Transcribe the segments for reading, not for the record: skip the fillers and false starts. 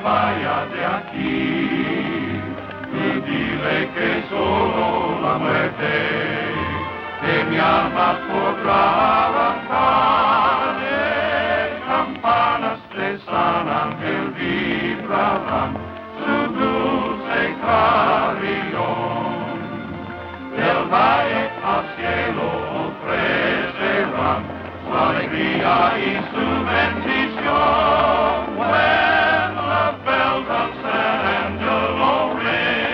vaya de aquí. Y dile que solo la muerte de mi alma podrá arrancar. Campanas de San Ángel vibrarán su dulce carillón. Del valle al cielo ofrecerán su alegría y su bendición. When the bells of San Angelo ring.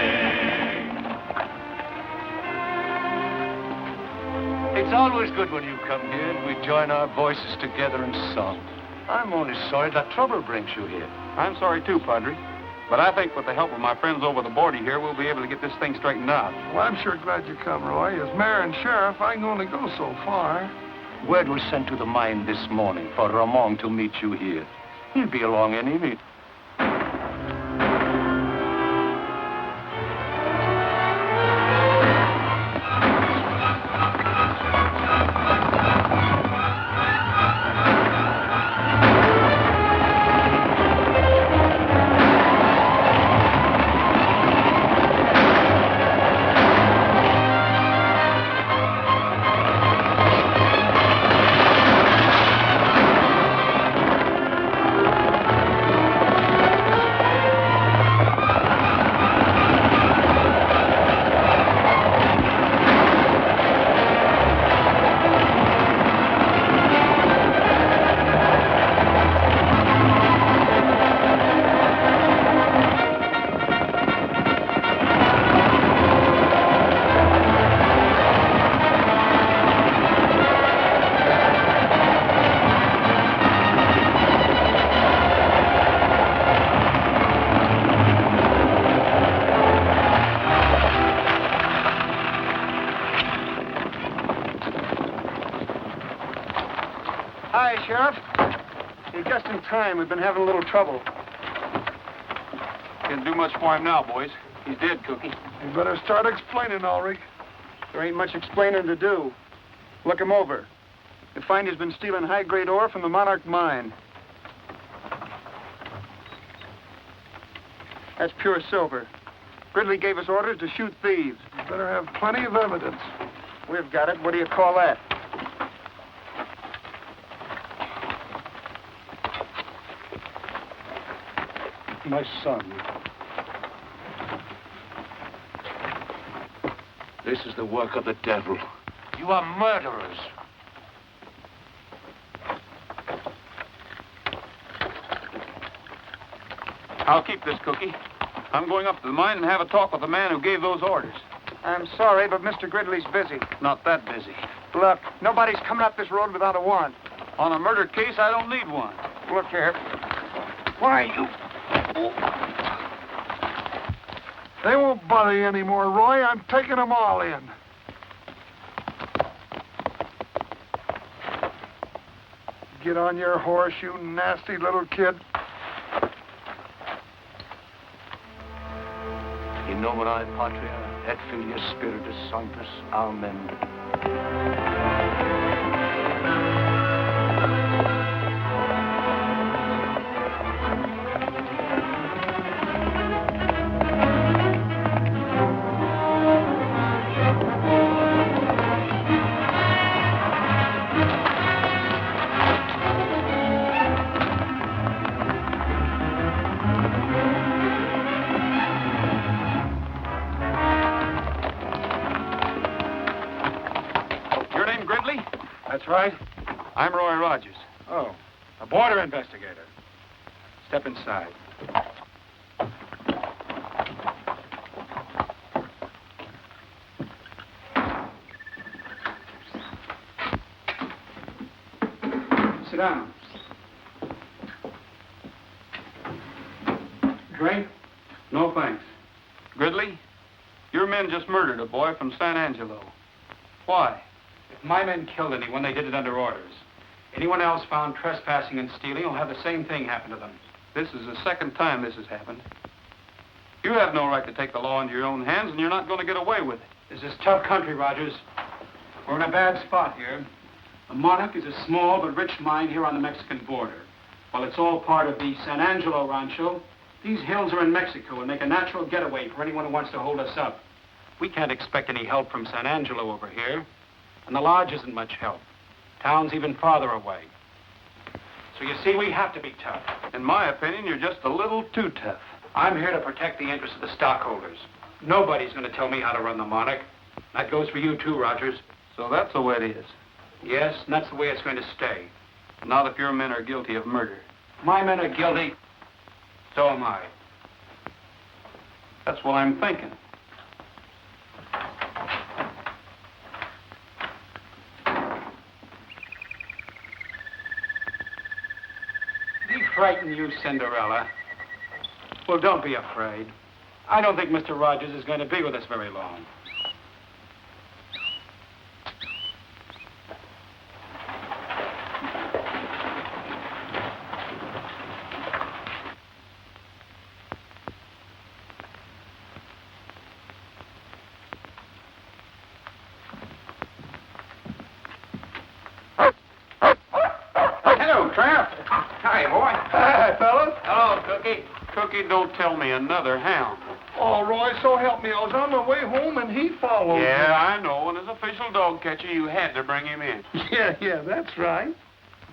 It's always good when you come here and we join our voices together in song. I'm only sorry that trouble brings you here. I'm sorry too, Padre. But I think with the help of my friends over the border here, we'll be able to get this thing straightened out. Well, I'm sure glad you come, Roy. As mayor and sheriff, I can only go so far. Word was sent to the mine this morning for Ramon to meet you here. He'll be along any minute. Hi, Sheriff. You're just in time. We've been having a little trouble. Can't do much for him now, boys. He's dead, Cookie. You better start explaining, Ulrich. There ain't much explaining to do. Look him over. You find he's been stealing high-grade ore from the Monarch mine. That's pure silver. Gridley gave us orders to shoot thieves. You better have plenty of evidence. We've got it. What do you call that? My son. This is the work of the devil. You are murderers. I'll keep this, Cookie. I'm going up to the mine and have a talk with the man who gave those orders. I'm sorry, but Mr. Gridley's busy. Not that busy. Look, nobody's coming up this road without a warrant. On a murder case, I don't need one. Look here. Why, you... They won't bother you anymore, Roy. I'm taking them all in. Get on your horse, you nasty little kid. In nomine Patria et Filii Spiritus Sanctus. Amen. That's right. I'm Roy Rogers. Oh, a border investigator. Step inside. Sit down. Drink? No, thanks. Gridley, your men just murdered a boy from San Angelo. Why? If my men killed anyone, they did it under orders. Anyone else found trespassing and stealing will have the same thing happen to them. This is the second time this has happened. You have no right to take the law into your own hands, and you're not going to get away with it. This is tough country, Rogers. We're in a bad spot here. The Monarch is a small but rich mine here on the Mexican border. While it's all part of the San Angelo Rancho, These hills are in Mexico and make a natural getaway for anyone who wants to hold us up. We can't expect any help from San Angelo over here. And the lodge isn't much help. Town's even farther away. So you see, we have to be tough. In my opinion, you're just a little too tough. I'm here to protect the interests of the stockholders. Nobody's going to tell me how to run the Monarch. That goes for you too, Rogers. So that's the way it is. Yes, and that's the way it's going to stay. Not if your men are guilty of murder. My men are guilty. So am I. That's what I'm thinking. Did he frighten you, Cinderella? Well, don't be afraid. I don't think Mr. Rogers is going to be with us very long. Hello, Tramp. Hi, boy. Hi, fellas. Hello, Cookie. Cookie, don't tell me another hound. Oh, Roy, so help me. I was on my way home and he followed Yeah, I know. And as official dog catcher, you had to bring him in. me. Yeah, that's right.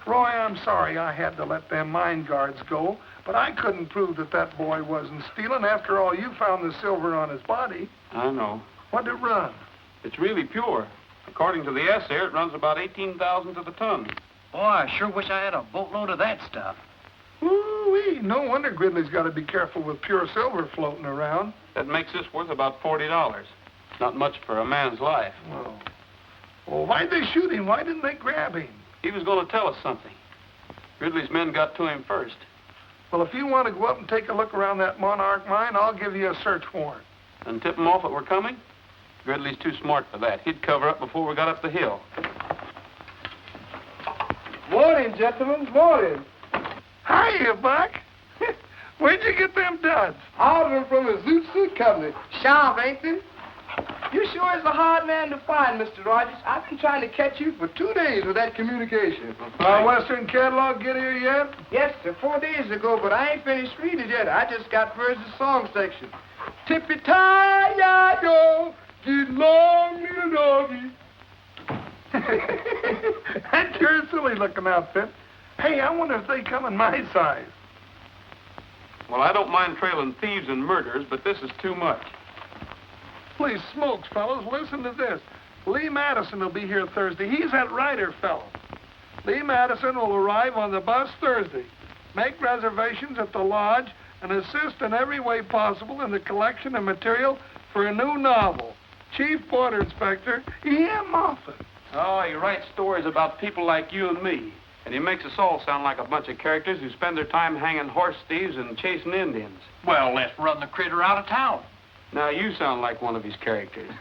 Roy, I'm sorry I had to let them mine guards go, but I couldn't prove that that boy wasn't stealing. After all, you found the silver on his body. I know. What'd it run? It's really pure. According to the assay, it runs about 18,000 to the ton. Boy, I sure wish I had a boatload of that stuff. Ooh-wee, no wonder Gridley's got to be careful with pure silver floating around. That makes this worth about $40. Not much for a man's life. Well, why'd they shoot him? Why didn't they grab him? He was going to tell us something. Ridley's men got to him first. Well, if you want to go up and take a look around that Monarch mine, I'll give you a search warrant. And tip him off that we're coming? Ridley's too smart for that. He'd cover up before we got up the hill. Morning, gentlemen, morning. Hiya, Buck. Where'd you get them duds? Ordered from the Zoot Suit Company. Sharp, ain't they? You sure is a hard man to find, Mr. Rogers. I've been trying to catch you for 2 days with that communication. Western catalog get here yet? Yes, sir, 4 days ago, but I ain't finished reading it yet. I just got first the song section. Tippy-tie-ya-yo, get long, little doggy. That's your silly looking outfit. Hey, I wonder if they come in my size. Well, I don't mind trailing thieves and murderers, but this is too much. Please smokes, fellas, listen to this. Lee Madison will be here Thursday. He's that writer fellow. Lee Madison will arrive on the bus Thursday. Make reservations at the lodge and assist in every way possible in the collection of material for a new novel. Chief Border Inspector E.M. Moffat. Oh, he writes stories about people like you and me. And he makes us all sound like a bunch of characters who spend their time hanging horse thieves and chasing Indians. Well, let's run the critter out of town. Now you sound like one of his characters.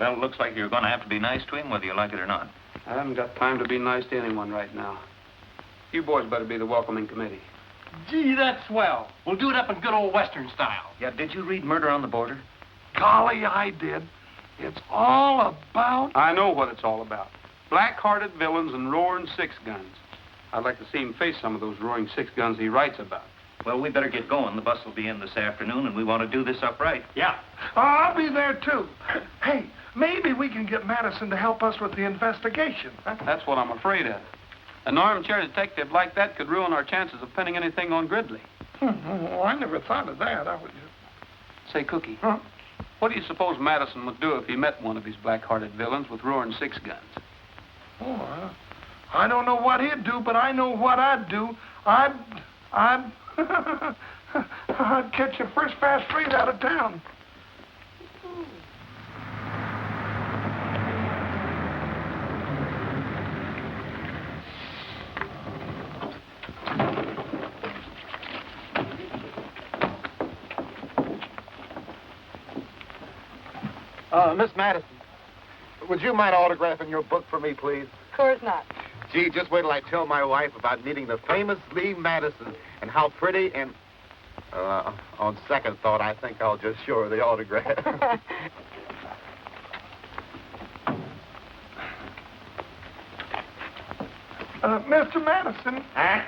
Well, it looks like you're going to have to be nice to him, whether you like it or not. I haven't got time to be nice to anyone right now. You boys better be the welcoming committee. Gee, that's swell. We'll do it up in good old Western style. Yeah, did you read Murder on the Border? Golly, I did. It's all about... I know what it's all about. Black-hearted villains and roaring six guns. I'd like to see him face some of those roaring six guns he writes about. Well, we better get going. The bus will be in this afternoon, and we want to do this up right. Yeah. Oh, I'll be there, too. Hey, maybe we can get Madison to help us with the investigation. Huh? That's what I'm afraid of. An armchair detective like that could ruin our chances of pinning anything on Gridley. Well, I never thought of that. I would... Say, Cookie, Huh? what do you suppose Madison would do if he met one of these black-hearted villains with roaring six guns? Oh, I don't know what he'd do, but I know what I'd do. I'd catch you first fast freight out of town. Miss Madison, would you mind autographing your book for me, please? Of course not. Gee, just wait till I tell my wife about meeting the famous Lee Madison and how pretty and... on second thought, I think I'll just show her the autograph. Mr. Madison. Huh?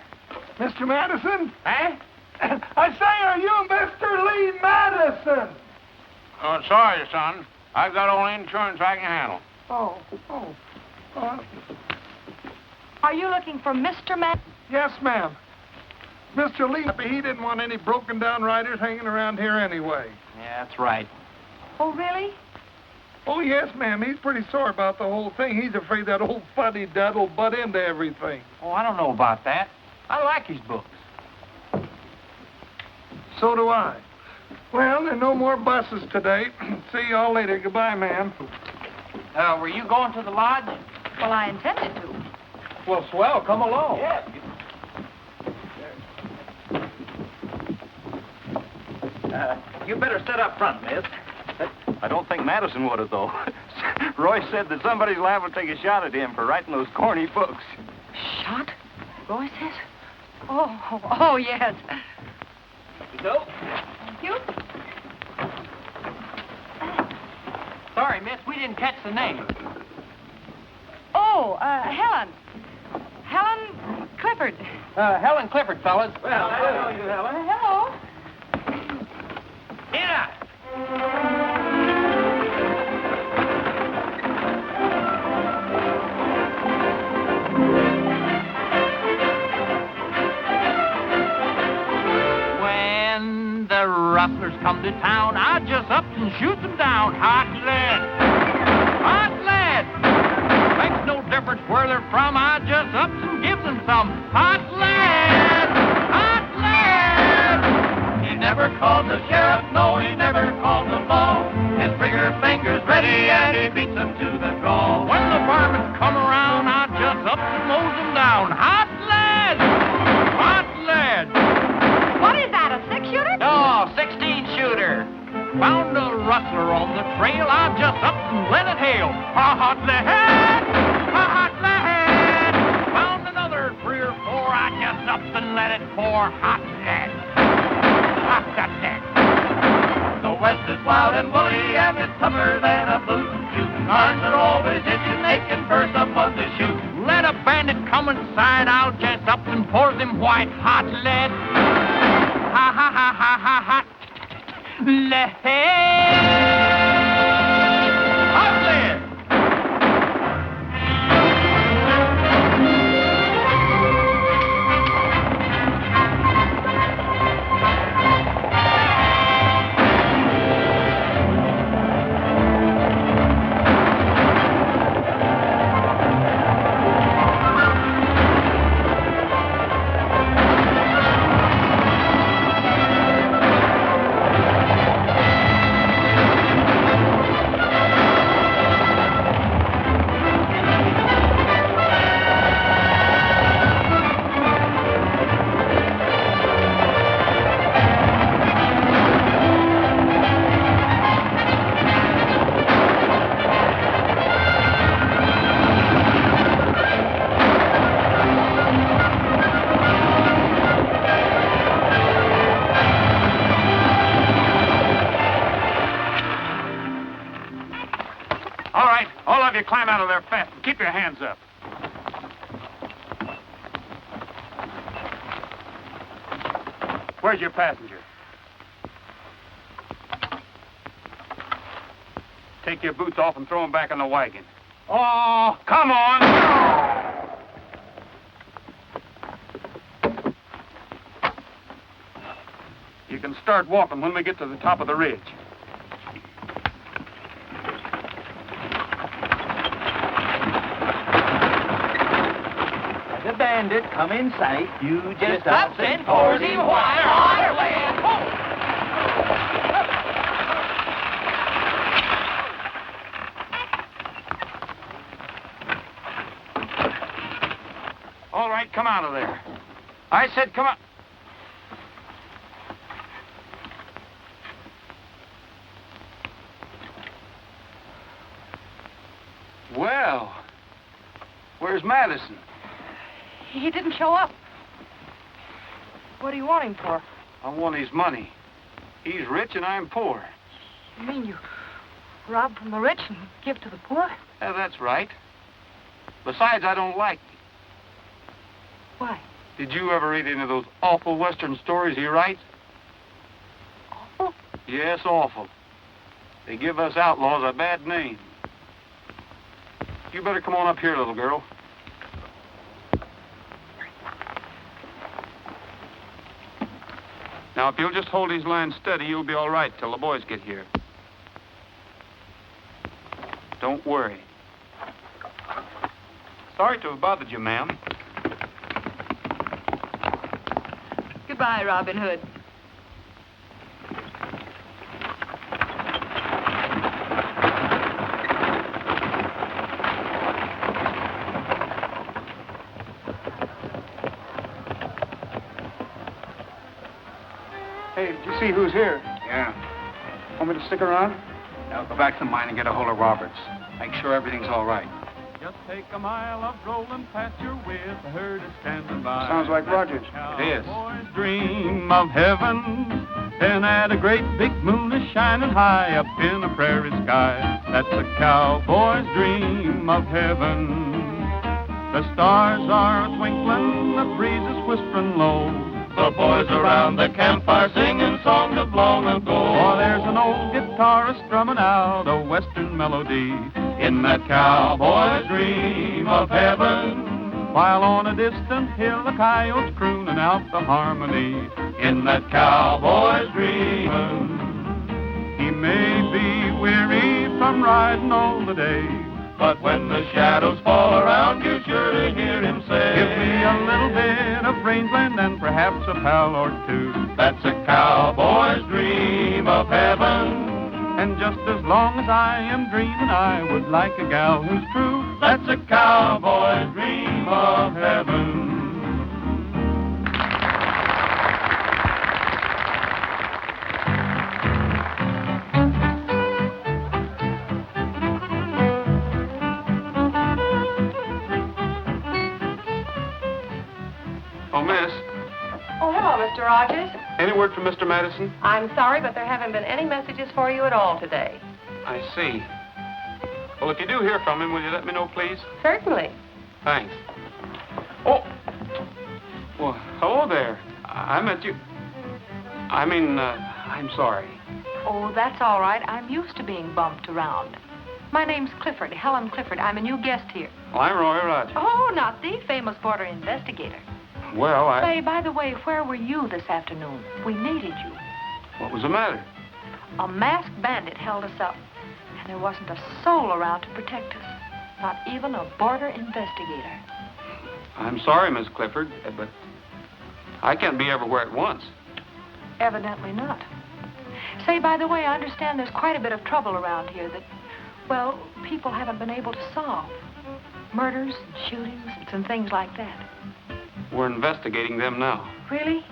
Mr. Madison. Huh? I say, are you Mr. Lee Madison? Oh, sorry, son. I've got all the insurance I can handle. Oh. Are you looking for Mr. Madison? Yes, ma'am. Mr. Lee, he didn't want any broken-down riders hanging around here anyway. Yeah, that's right. Oh, really? Oh, yes, ma'am. He's pretty sore about the whole thing. He's afraid that old fuddy-dud will butt into everything. Oh, I don't know about that. I like his books. So do I. Well, there are no more buses today. See y'all later. Goodbye, ma'am. Were you going to the lodge? Well, I intended to. Well, swell. Come along. Yeah. You better sit up front, miss. I don't think Madison would have, though. Roy said that somebody's liable to take a shot at him for writing those corny books. Shot? Roy says? Oh, yes. So? Thank you. Sorry, miss. We didn't catch the name. Oh, Helen. Helen Clifford. Helen Clifford, fellas. Well, I don't know you, Helen. Hello. Here. When the rustlers come to town, I just up and shoot them down. Hot lead. Hot lead. Makes no difference where they're from. I just up and give them some hot lead. Hot lead. He never called the sheriff, no, he never called the law. His trigger finger's ready and he beats them to the draw. When the varmints come around, I just up and mows them down. Hot lead! Hot lead! What is that, a six-shooter? No, 16-shooter. Found a rustler on the trail, I just up and let it hail. Hot lead! Hot lead! Found another 3 or 4, I just up and let it pour. Hot lead! Hot lead! The West is wild and woolly and it's tougher than a boot. Shooting arms are always itching, making for someone to shoot. Let a bandit come inside, I'll just up and pour them white hot lead. Ha ha ha ha ha ha. Lead. Hot lead. Climb out of there fast and keep your hands up. Where's your passenger? Take your boots off and throw them back in the wagon. Oh, come on! You can start walking when we get to the top of the ridge. Bandit, come in sight. You just up and pour the water lead. All right, come out of there. I said come out. Well, where's Madison? He didn't show up. What do you want him for? I want his money. He's rich and I'm poor. You mean you rob from the rich and give to the poor? Yeah, that's right. Besides, I don't like you. Why? Did you ever read any of those awful Western stories he writes? Awful? Yes, awful. They give us outlaws a bad name. You better come on up here, little girl. Now, if you'll just hold these lines steady, you'll be all right till the boys get here. Don't worry. Sorry to have bothered you, ma'am. Goodbye, Robin Hood. Hey, did you see who's here? Yeah. Want me to stick around? Now go back to the mine and get a hold of Roberts. Make sure everything's all right. Just take a mile of rolling pasture with the herd is standing by. Sounds like Rogers. It is. Boys dream of heaven, and at a great big moon is shining high up in a prairie sky. That's a cowboy's dream of heaven. The stars are twinkling, the breeze is whispering low. The boys around the campfire singing songs of long ago. Oh, there's an old guitarist strumming out a western melody in that cowboy's dream of heaven. While on a distant hill the coyotes crooning out the harmony in that cowboy's dreaming. He may be weary from riding all the day, but when the shadows fall around, you're sure to hear him say, give me a little bit of rangeland and perhaps a pal or two. That's a cowboy's dream of heaven. And just as long as I am dreaming, I would like a gal who's true. That's a cowboy's dream of heaven. Oh, miss, Oh, hello, Mr. Rogers. any word from Mr. Madison? I'm sorry, but there haven't been any messages for you at all today. I see. Well, if you do hear from him, will you let me know, please? Certainly. Thanks. Oh! Well, hello there. I met you. I'm sorry. Oh, that's all right. I'm used to being bumped around. My name's Clifford, Helen Clifford. I'm a new guest here. Well, I'm Roy Rogers. Oh, not the famous border investigator. Well, Say, by the way, where were you this afternoon? We needed you. What was the matter? A masked bandit held us up, and there wasn't a soul around to protect us. Not even a border investigator. I'm sorry, Miss Clifford, but I can't be everywhere at once. Evidently not. Say, by the way, I understand there's quite a bit of trouble around here that, well, people haven't been able to solve. Murders and shootings and things like that. We're investigating them now. Really?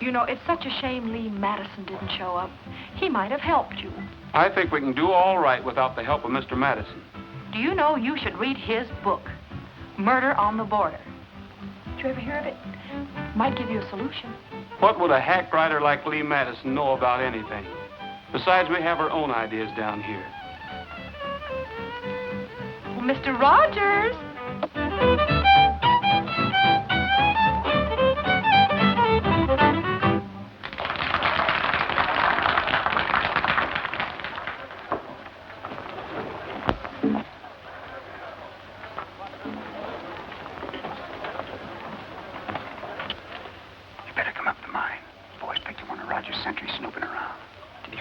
You know, it's such a shame Lee Madison didn't show up. He might have helped you. I think we can do all right without the help of Mr. Madison. Do you know you should read his book, Murder on the Border? Did you ever hear of it? Might give you a solution. What would a hack writer like Lee Madison know about anything? Besides, we have our own ideas down here. Well, Mr. Rogers!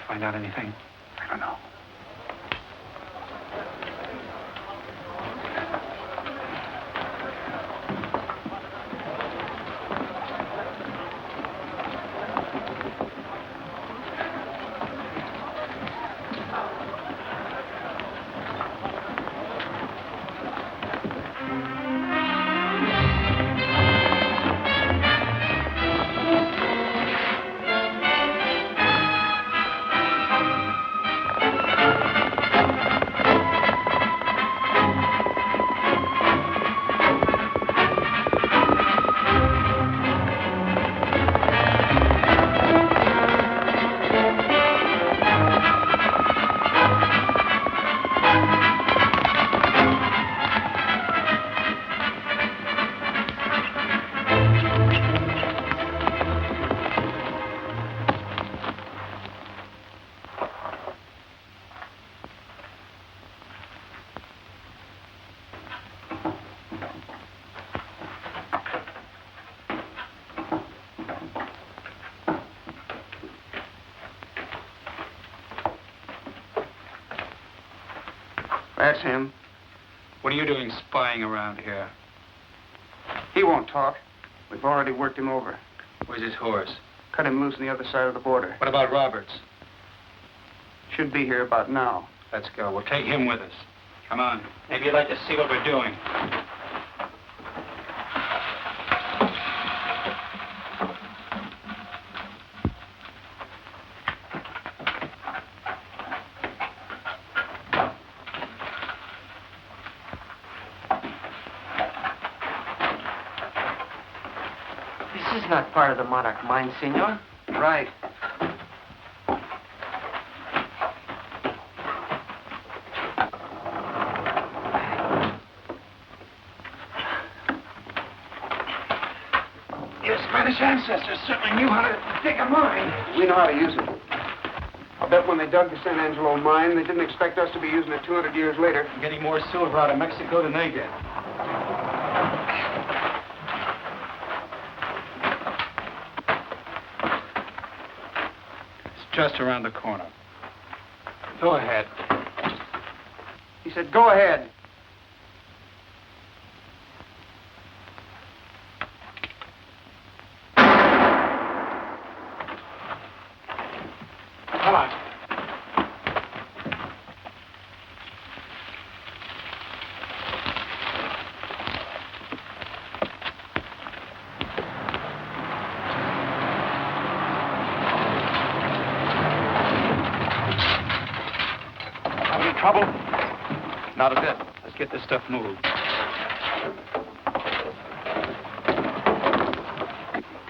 Find out anything? I don't know. That's him. What are you doing spying around here? He won't talk. We've already worked him over. Where's his horse? Cut him loose on the other side of the border. What about Roberts? Should be here about now. Let's go. We'll take him with us. Come on. Maybe you'd like to see what we're doing. This is not part of the Monarch mine, senor. Right. Your Spanish ancestors certainly knew how to dig a mine. We know how to use it. I'll bet when they dug the San Angelo mine, they didn't expect us to be using it 200 years later. I'm getting more silver out of Mexico than they get. It's just around the corner. Go ahead. He said, go ahead. Come on. Having trouble? Not a bit. Let's get this stuff moved.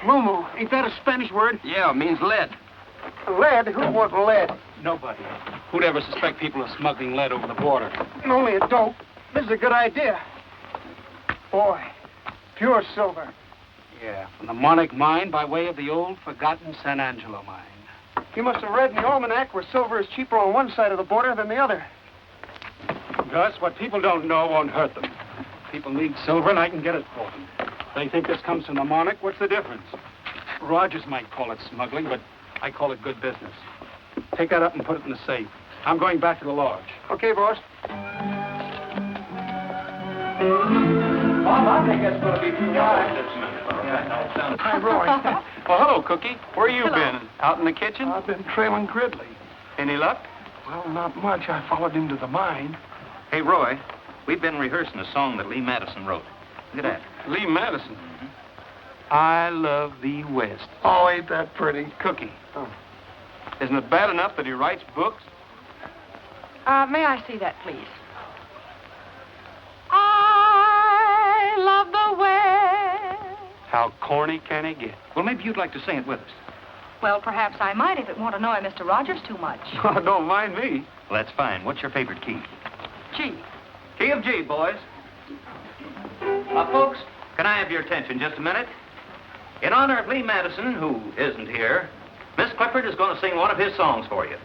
Mumu, ain't that a Spanish word? Yeah, it means lead. Lead? Who wants lead? Nobody. Who'd ever suspect people of smuggling lead over the border? Only a dope. This is a good idea. Boy, pure silver. Yeah, from the Monarch mine by way of the old forgotten San Angelo mine. You must have read in the almanac where silver is cheaper on one side of the border than the other. Gus, what people don't know won't hurt them. People need silver, and I can get it for them. They think this comes from the Monarch. What's the difference? Rogers might call it smuggling, but I call it good business. Take that up and put it in the safe. I'm going back to the lodge. Okay, boss. Bob, I think that's going to be too high. Hi, Roy. Well, hello, Cookie. Where you been? Out in the kitchen? I've been trailing Gridley. Any luck? Well, not much. I followed him to the mine. Hey, Roy, we've been rehearsing a song that Lee Madison wrote. Look at that. Lee Madison. I love thee West. Oh, ain't that pretty? Cookie. Oh. Isn't it bad enough that he writes books? May I see that, please? I love the West. How corny can he get? Well, maybe you'd like to sing it with us. Well, perhaps I might if it won't annoy Mr. Rogers too much. Oh, don't mind me. Well, that's fine. What's your favorite key? G. Key of G, boys. Folks, can I have your attention just a minute? In honor of Lee Madison, who isn't here, Miss Clifford is going to sing one of his songs for you.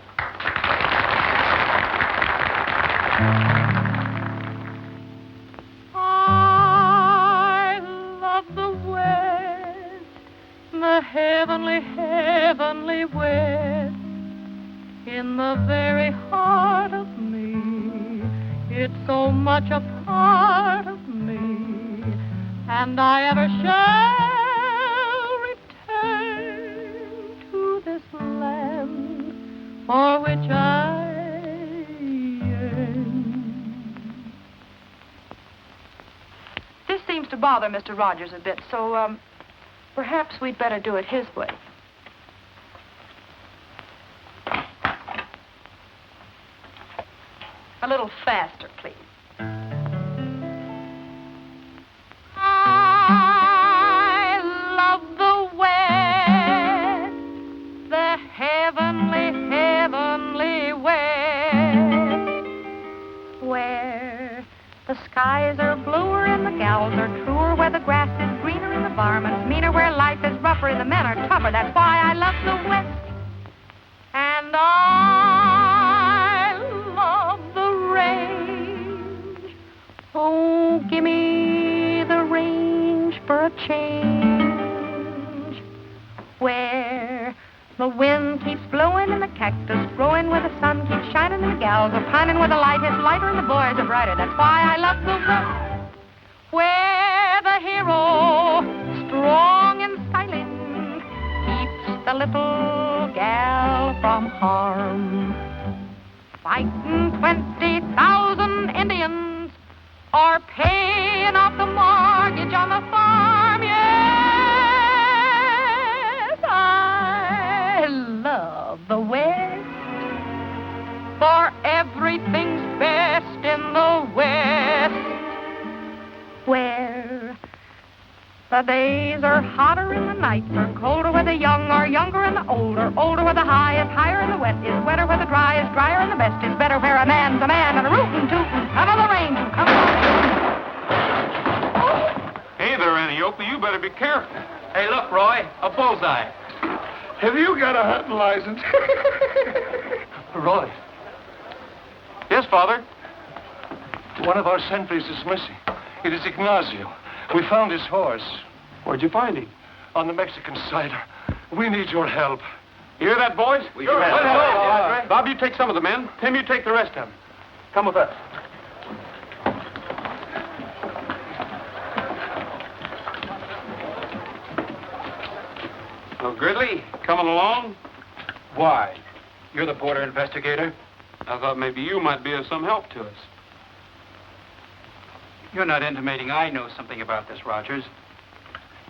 I love the West, the heavenly, heavenly West, in the very heart of me. It's so much a part of me, and I ever shall return to this land for which I yearn. This seems to bother Mr. Rogers a bit, so, perhaps we'd better do it his way. A little faster, please. I love the West, the heavenly, heavenly West, where the skies are bluer and the gals are truer, where the grass is greener and the varmints meaner, where life is rougher and the men are tougher. That's why I love the West. And I love the range. Oh, give me the range for a change, where the wind keeps blowing and the cactus growing, where the sun keeps shining and the gals are pining where the light is lighter and the boys are brighter. That's why I love the world where the hero, strong and silent, keeps the little gal from harm. Fighting 20,000 Indians or paying off the mortgage on the farm. Yes, I love the West, for everything's best in the West, where the days are hotter and the nights are colder, where the young are younger and the older, older, where the high is higher and the wet is wetter, where the dry is drier and the best is better, where a man's a man and a rootin' tootin', come on the range and come on. Hey there, Annie Oakley, you better be careful. Hey, look, Roy, a bullseye. Have you got a hunting license? Roy, Yes, Father? one of our sentries is missing. It is Ignacio. We found his horse Where'd you find him? on the Mexican side. We need your help. You hear that, boys? We Sure. can. Bob, you take some of the men. Tim, you take the rest of them. Come with us. Well, Gridley, coming along? Why? You're the border investigator? I thought maybe you might be of some help to us. You're not intimating I know something about this, Rogers.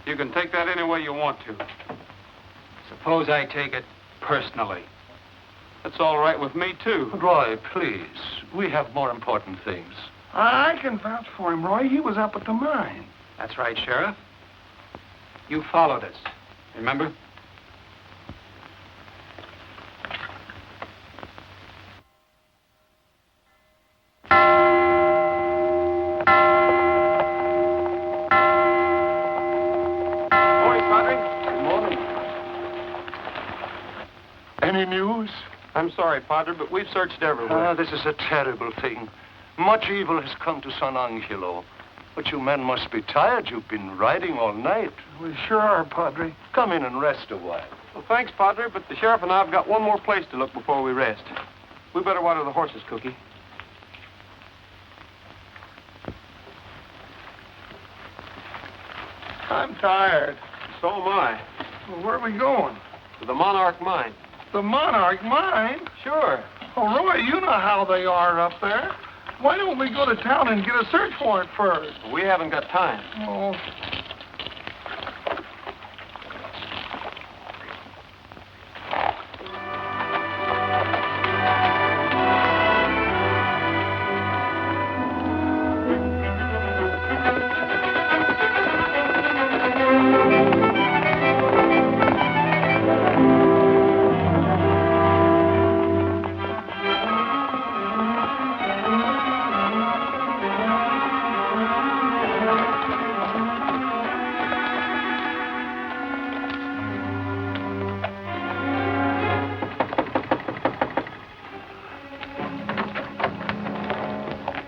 You can take that any way you want to. Suppose I take it personally. That's all right with me, too. Roy, please. We have more important things. I can vouch for him, Roy. He was up at the mine. That's right, Sheriff. You followed us, remember? Any news? I'm sorry, Padre, but we've searched everywhere. This is a terrible thing. Much evil has come to San Angelo. But you men must be tired. You've been riding all night. We sure are, Padre. Come in and rest a while. Well, thanks, Padre, but the sheriff and I have got one more place to look before we rest. We better water the horses, Cookie. I'm tired. So am I. Well, where are we going? To the Monarch Mine. The Monarch Mine? Sure. Oh, Roy, you know how they are up there. Why don't we go to town and get a search warrant first? We haven't got time. Oh.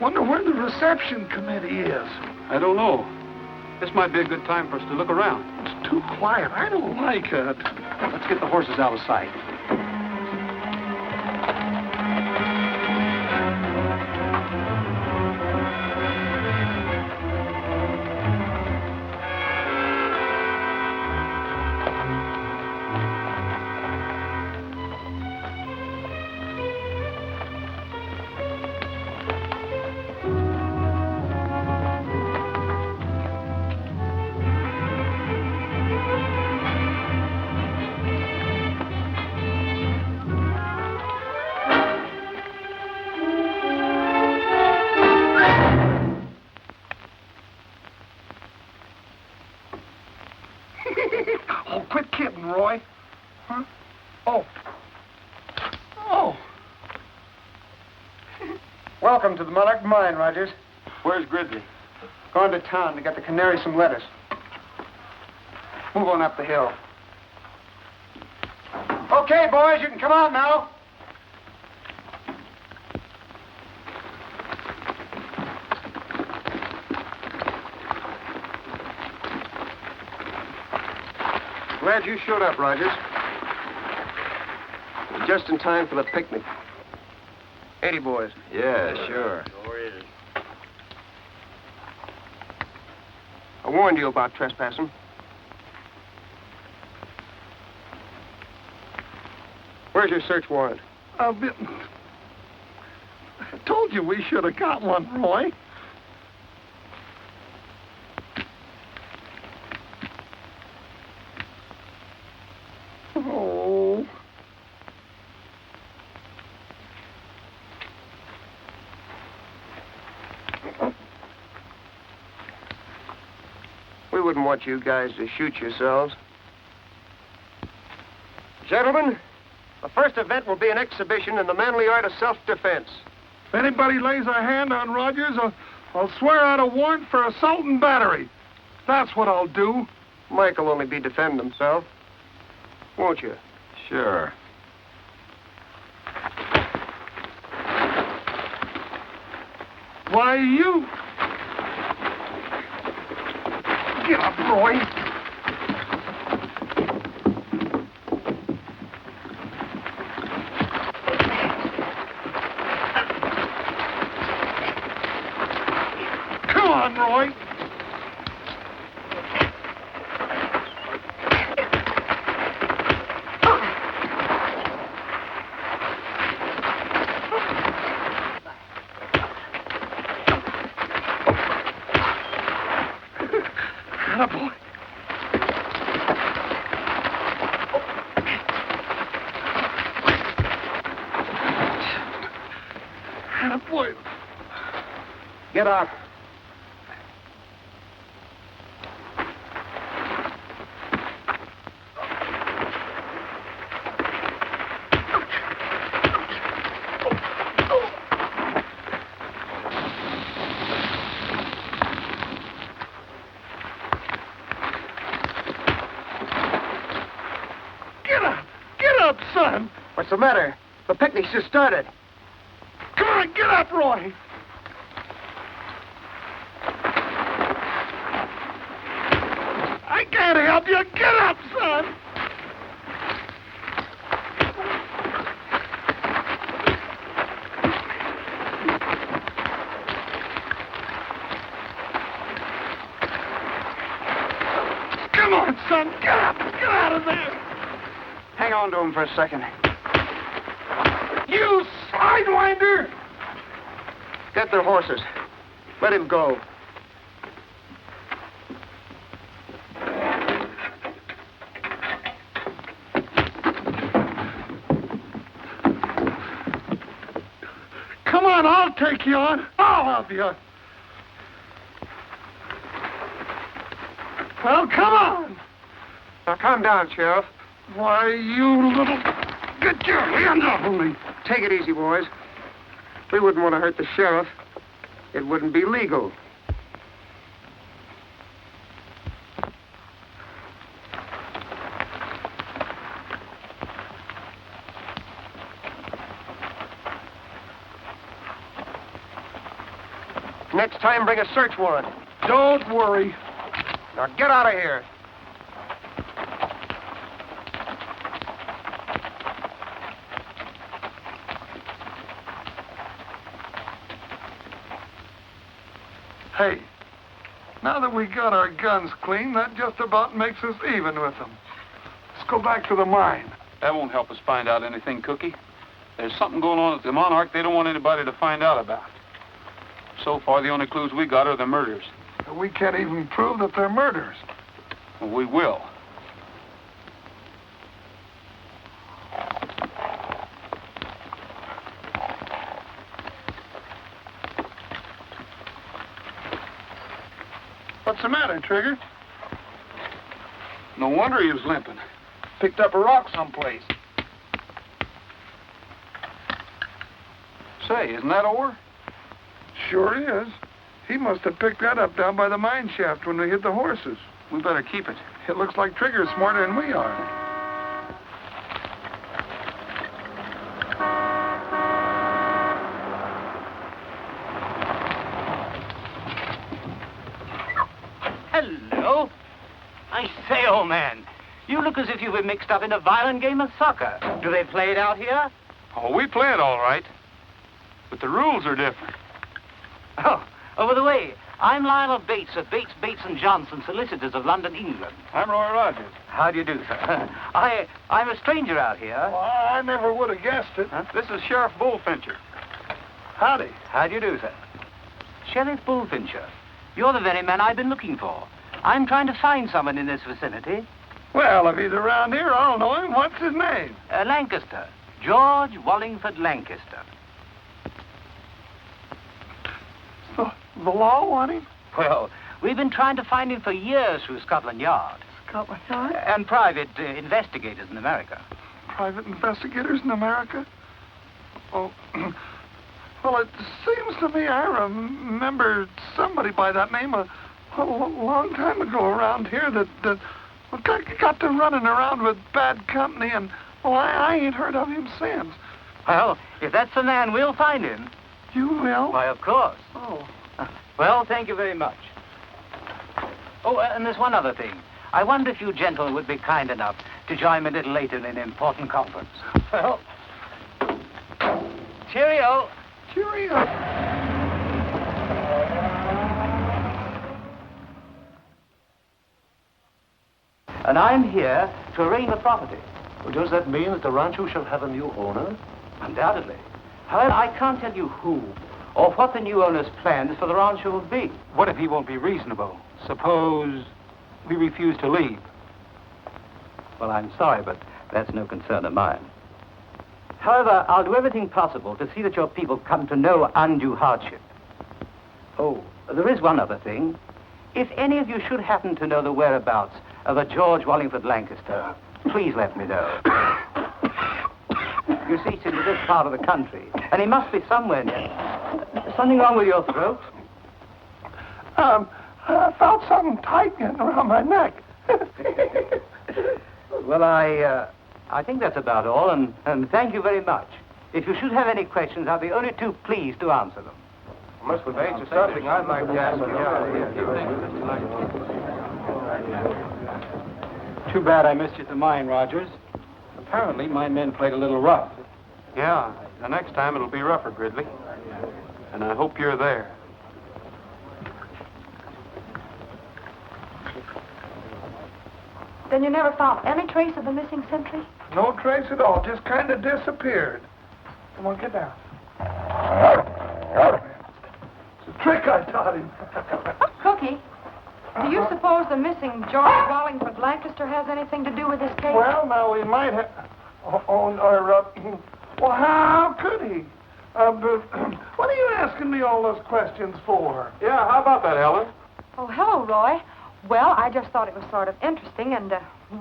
Wonder where the reception committee is. I don't know. This might be a good time for us to look around. It's too quiet. I don't like it. Let's get the horses out of sight. Oh, quit kidding, Roy. Huh? Oh. Oh. Welcome to the Monarch Mine, Rogers. Where's Gridley? Going to town to get the canary some lettuce. Move on up the hill. Okay, boys, you can come out now. Glad you showed up, Rogers. Just in time for the picnic. Ain't he, boys? Yeah, sure. I warned you about trespassing. Where's your search warrant? I told you we should have got one, Roy. Oh. We wouldn't want you guys to shoot yourselves. Gentlemen, the first event will be an exhibition in the manly art of self-defense. If anybody lays a hand on Rogers, I'll swear out a warrant for assault and battery. That's what I'll do. Mike will only be defending himself. Won't you? Sure. Why, you... Get up, Roy. Come on, Roy. Attaboy. Attaboy. Get out. Son. What's the matter? The picnic's just started. Come on, get up, Roy. I can't help you. Get up, son. Come on, son. Get up. Get out of there. Hang on to him for a second. You sidewinder! Get their horses. Let him go. Come on, I'll take you on. I'll help you. Well, come on. Now, calm down, Sheriff. Why, you little... Get your hands off of me. Take it easy, boys. We wouldn't want to hurt the sheriff. It wouldn't be legal. Next time, bring a search warrant. Don't worry. Now, get out of here. Hey, now that we got our guns clean, that just about makes us even with them. Let's go back to the mine. That won't help us find out anything, Cookie. There's something going on at the Monarch they don't want anybody to find out about. So far, the only clues we got are the murders. We can't even prove that they're murders. Well, we will. What's the matter, Trigger? No wonder he was limping. Picked up a rock someplace. Say, isn't that ore? Sure is. He must have picked that up down by the mine shaft when we hit the horses. We better keep it. It looks like Trigger's smarter than we are. Hello. I say, old man, you look as if you've been mixed up in a violent game of soccer. Do they play it out here? Oh, we play it all right. But the rules are different. Oh, by the way, I'm Lionel Bates of Bates, Bates & Johnson, solicitors of London, England. I'm Roy Rogers. How do you do, sir? I'm a stranger out here. Well, I never would have guessed it. Huh? This is Sheriff Bullfincher. Howdy. How do you do, sir? Sheriff Bullfincher. You're the very man I've been looking for. I'm trying to find someone in this vicinity. Well, if he's around here, I'll know him. What's his name? Lancaster. George Wallingford Lancaster. The law want him? Well, we've been trying to find him for years through Scotland Yard. Scotland Yard? And private investigators in America. Private investigators in America? Oh, well, it seems to me I remember somebody by that name a long time ago around here that got to running around with bad company, and, well, I ain't heard of him since. Well, if that's the man, we'll find him. You will? Why, of course. Oh. Well, thank you very much. Oh, and there's one other thing. I wonder if you gentlemen would be kind enough to join me a little later in an important conference. Well, cheerio. Cheerio. And I'm here to arraign the property. Well, does that mean that the rancho shall have a new owner? Undoubtedly. However, I can't tell you who or what the new owner's plans for the rancho will be. What if he won't be reasonable? Suppose we refuse to leave. Well, I'm sorry, but that's no concern of mine. However, I'll do everything possible to see that your people come to no undue hardship. Oh, there is one other thing. If any of you should happen to know the whereabouts of a George Wallingford Lancaster, please let me know. You see, he's in this part of the country, and he must be somewhere near. Something wrong with your throat? I felt something tight getting around my neck. Well, I think that's about all, and thank you very much. If you should have any questions, I'll be only too pleased to answer them. Mr. Bates, there's something I'd like to ask you. Too bad I missed you at the mine, Rogers. Apparently, my men played a little rough. Yeah, the next time it'll be rougher, Gridley. And I hope you're there. Then you never found any trace of the missing sentry? No trace at all. Just kind of disappeared. Come on, get down. It's a trick I taught him. Cookie, do you suppose the missing George Wallingford Lancaster has anything to do with this case? Well, now, we might have... well, how could he? What are you asking me all those questions for? Yeah, how about that, Helen? Oh, hello, Roy. Well, I just thought it was sort of interesting, and,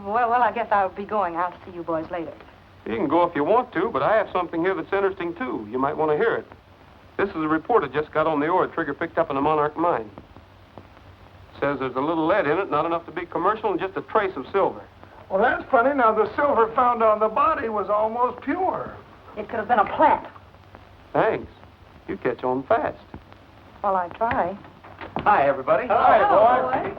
well, I guess I'll be going. I'll see you boys later. You can go if you want to, but I have something here that's interesting, too. You might want to hear it. This is a report that just got on the ore Trigger picked up in the Monarch mine. Says there's a little lead in it, not enough to be commercial, and just a trace of silver. Well, that's funny. Now, the silver found on the body was almost pure. It could have been a plant. Thanks. You catch on fast. Well, I try. Hi, everybody. Hi, boy.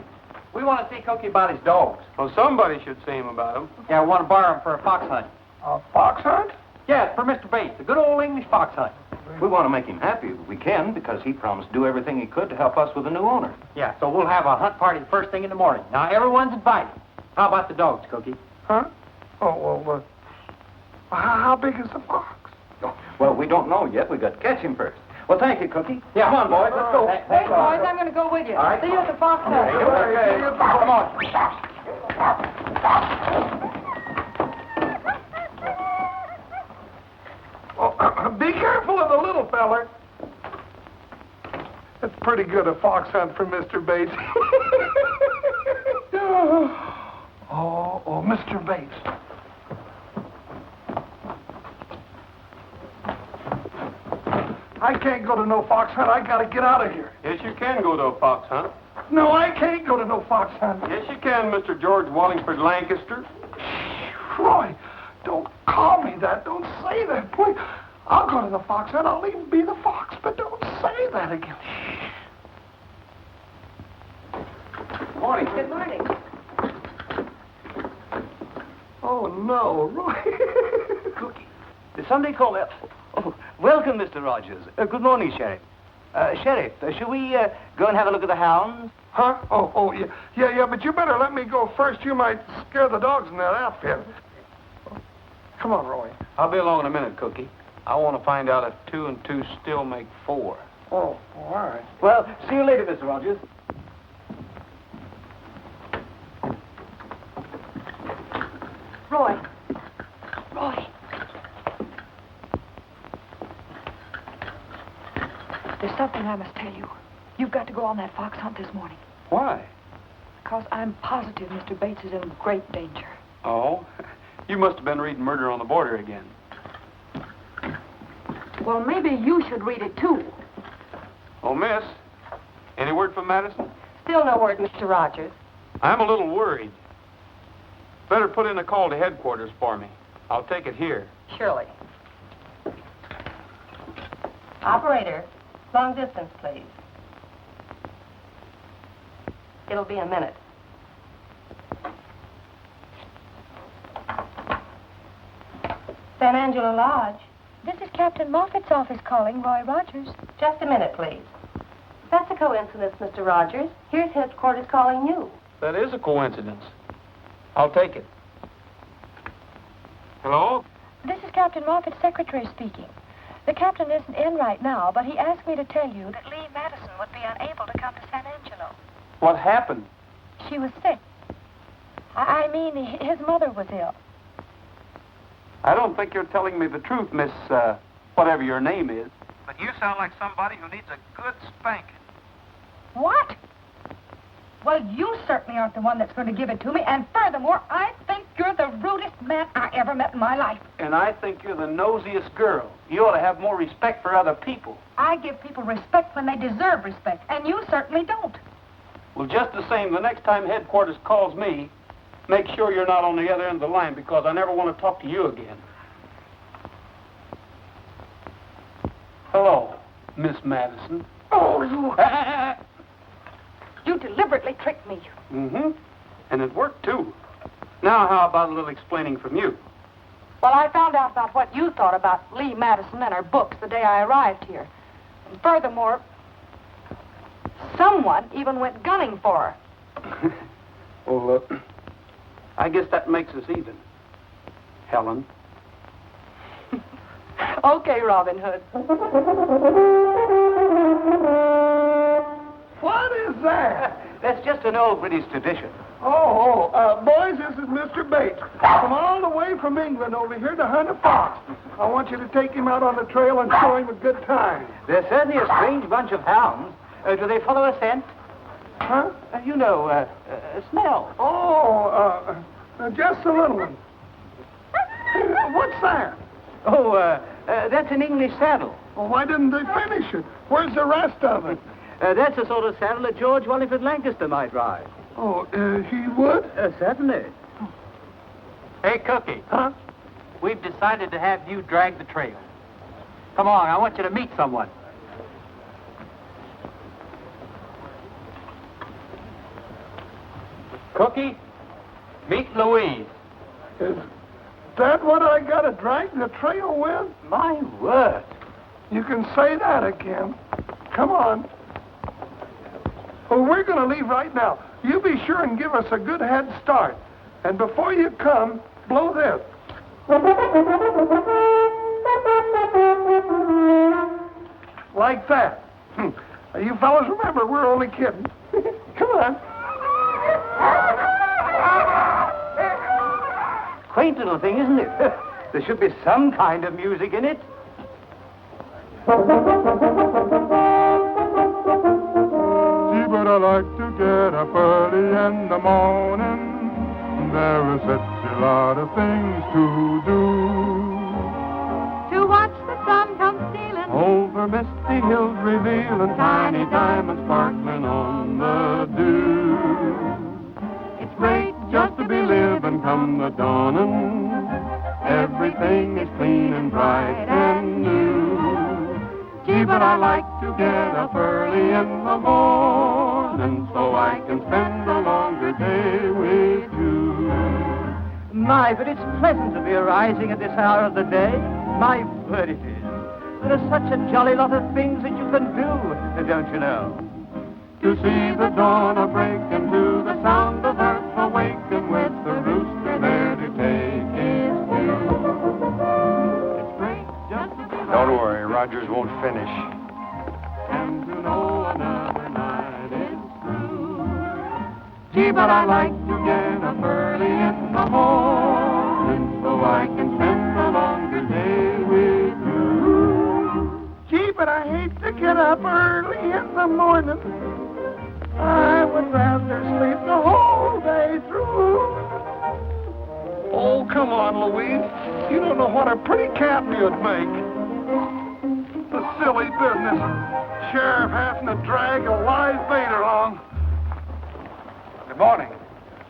We want to see Cookie about his dogs. Well, somebody should see him about him. Yeah, we want to borrow him for a fox hunt. A fox hunt? Yeah, for Mr. Bates, a good old English fox hunt. We want to make him happy if we can, because he promised to do everything he could to help us with the new owner. Yeah, so we'll have a hunt party first thing in the morning. Now, everyone's invited. How about the dogs, Cookie? Huh? Oh, well, how big is the fox? Well, we don't know yet. We got to catch him first. Well, thank you, Cookie. Yeah. Come on, boys. Let's go. Hey, boys, I'm going to go with you. All right. See you at the fox hunt. Okay. Come on. Oh, be careful of the little feller. That's pretty good a fox hunt for Mr. Bates. oh, Mr. Bates. I can't go to no fox hunt. I gotta get out of here. Yes, you can go to a fox hunt. No, I can't go to no fox hunt. Yes, you can, Mr. George Wallingford Lancaster. Roy, don't call me that. Don't say that, please. I'll go to the fox hunt. I'll even be the fox, but don't say that again. Morning. Good morning. Oh, no, Roy. Cookie, did somebody call me? Oh, Welcome, Mr. Rogers. Good morning, Sheriff. Sheriff, shall we go and have a look at the hounds? Huh? Oh, yeah. Yeah, but you better let me go first. You might scare the dogs in that outfit. Come on, Roy. I'll be along in a minute, Cookie. I want to find out if 2 and 2 still make 4. Oh, all right. Well, see you later, Mr. Rogers. Roy. There's something I must tell you. You've got to go on that fox hunt this morning. Why? Because I'm positive Mr. Bates is in great danger. Oh? You must have been reading Murder on the Border again. Well, maybe you should read it, too. Oh, miss, any word from Madison? Still no word, Mr. Rogers. I'm a little worried. Better put in a call to headquarters for me. I'll take it here. Surely. Operator, long distance, please. It'll be a minute. San Angelo Lodge. This is Captain Moffat's office calling, Roy Rogers. Just a minute, please. That's a coincidence, Mr. Rogers. Here's headquarters calling you. That is a coincidence. I'll take it. Hello? This is Captain Moffat's secretary speaking. The captain isn't in right now, but he asked me to tell you that Lee Madison would be unable to come to San Angelo. What happened? She was sick. I mean, his mother was ill. I don't think you're telling me the truth, Miss, whatever your name is. But you sound like somebody who needs a good spanking. What? Well, you certainly aren't the one that's going to give it to me. And furthermore, I think you're the rudest man I ever met in my life. And I think you're the nosiest girl. You ought to have more respect for other people. I give people respect when they deserve respect, and you certainly don't. Well, just the same, the next time headquarters calls me, make sure you're not on the other end of the line, because I never want to talk to you again. Hello, Miss Madison. Oh, you... You deliberately tricked me. Mm-hmm. And it worked, too. Now, how about a little explaining from you? Well, I found out about what you thought about Lee Madison and her books the day I arrived here. And furthermore, someone even went gunning for her. Well, I guess that makes us even. Helen. Okay, Robin Hood. What is that? That's just an old British tradition. Boys, this is Mr. Bates. Come all the way from England over here to hunt a fox. I want you to take him out on the trail and show him a good time. They're certainly a strange bunch of hounds. Do they follow a scent? Huh? Smell. Just a little one. What's that? That's an English saddle. Well, why didn't they finish it? Where's the rest of it? That's the sort of saddle that George Wallingford Lancaster might ride. He would? Certainly. Hey, Cookie. Huh? We've decided to have you drag the trail. Come on, I want you to meet someone. Cookie, meet Louise. Is that what I got to drag the trail with? My word. You can say that again. Come on. Well, we're going to leave right now. You be sure and give us a good head start. And before you come, blow this. Like that. You fellas remember, we're only kidding. Come on. Quaint little thing, isn't it? There should be some kind of music in it. But I like to get up early in the morning. There is such a lot of things to do. To watch the sun come stealing Over misty hills revealing tiny diamonds sparkling on the dew. It's great just to be living come the dawning. Everything is clean and bright and new. Gee, but I like to get up early in the morning so I can spend a longer day with you. My, but it's pleasant to be arising at this hour of the day. My word, it is. There are such a jolly lot of things that you can do, don't you know? To see the dawn a-break and to the sound of earth awaken with the rooster there to take his cue. It's great just to be Don't worry, Rogers won't finish. and to know another night is through. Gee, but I like to get up early in the morning so I can spend a longer day with you. Gee, but I hate to get up early in the morning. I would rather sleep the whole day through. Oh, come on, Louise. You don't know what a pretty cat you'd make. The silly business. Sheriff having to drag a live bait along. Good morning.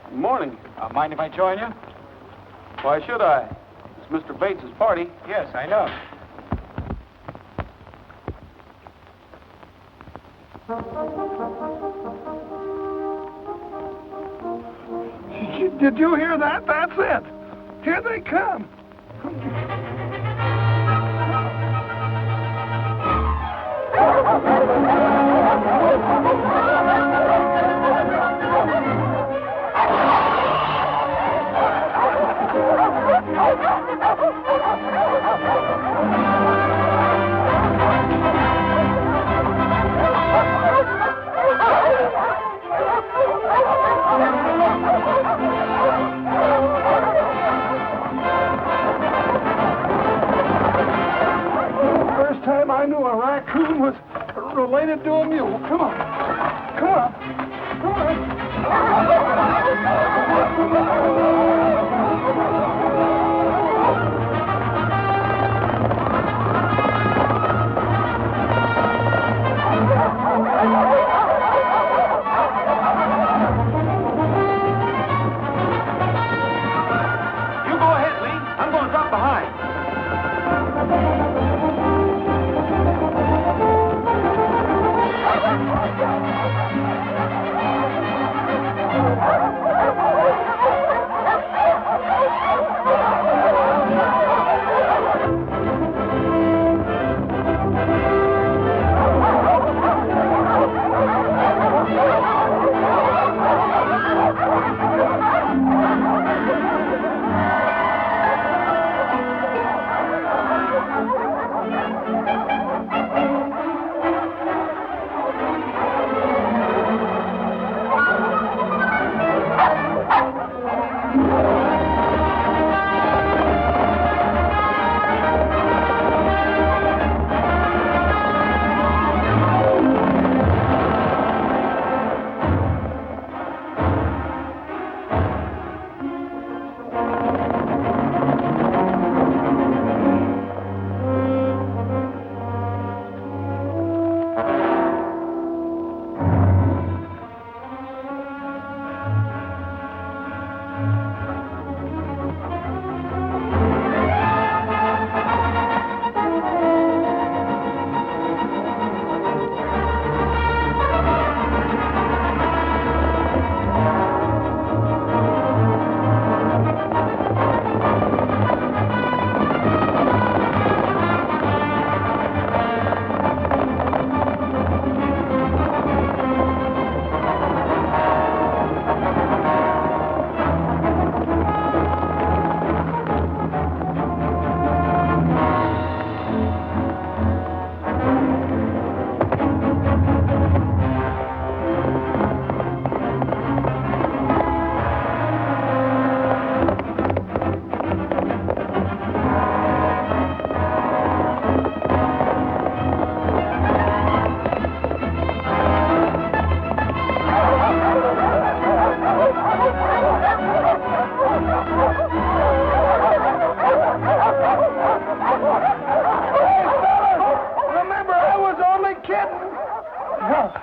Good morning. Mind if I join you? Why should I? It's Mr. Bates's party. Yes, I know. Did you hear that? That's it. Here they come. First time I knew a raccoon was related to a mule. Come on. Come on. Come on. You go ahead, Lee. I'm going to drop behind.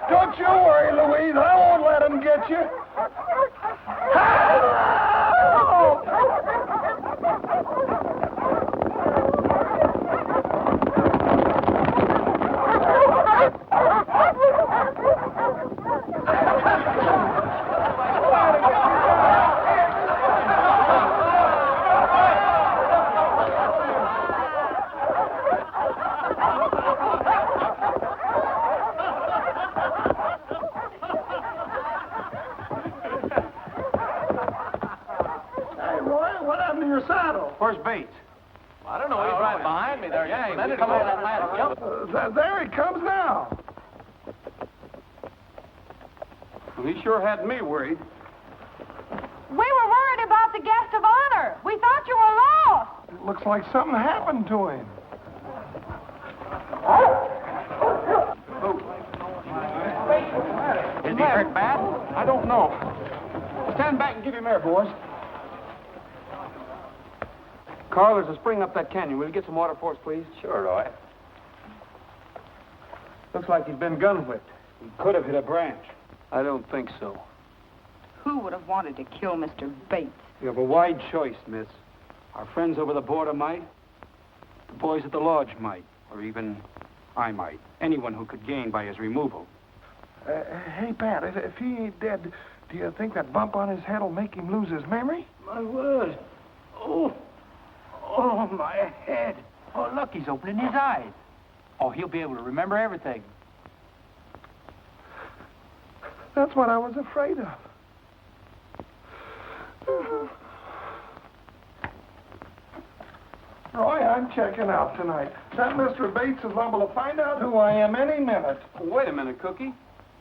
Don't you worry, Louise. I won't let him get you. Where's Bates? I don't know. He's right behind me there. Yeah, Let it come go. on, that lad jumped. There he comes now. Well, he sure had me worried. We were worried about the guest of honor. We thought you were lost. It looks like something happened to him. Is he hurt bad? I don't know. Stand back and give him air, boys. Carl, there's a spring up that canyon. Will you get some water for us, please? Sure, Roy. Looks like he's been gun whipped. He could have hit a branch. I don't think so. Who would have wanted to kill Mr. Bates? You have a wide choice, miss. Our friends over the border might. The boys at the lodge might. Or even I might. Anyone who could gain by his removal. Hey, Pat, if he ain't dead, do you think that bump on his head will make him lose his memory? My word. Oh, my head. Oh, look, he's opening his eyes. Oh, he'll be able to remember everything. That's what I was afraid of. Roy, I'm checking out tonight. That Mr. Bates is liable to find out who I am any minute. Well, wait a minute, Cookie.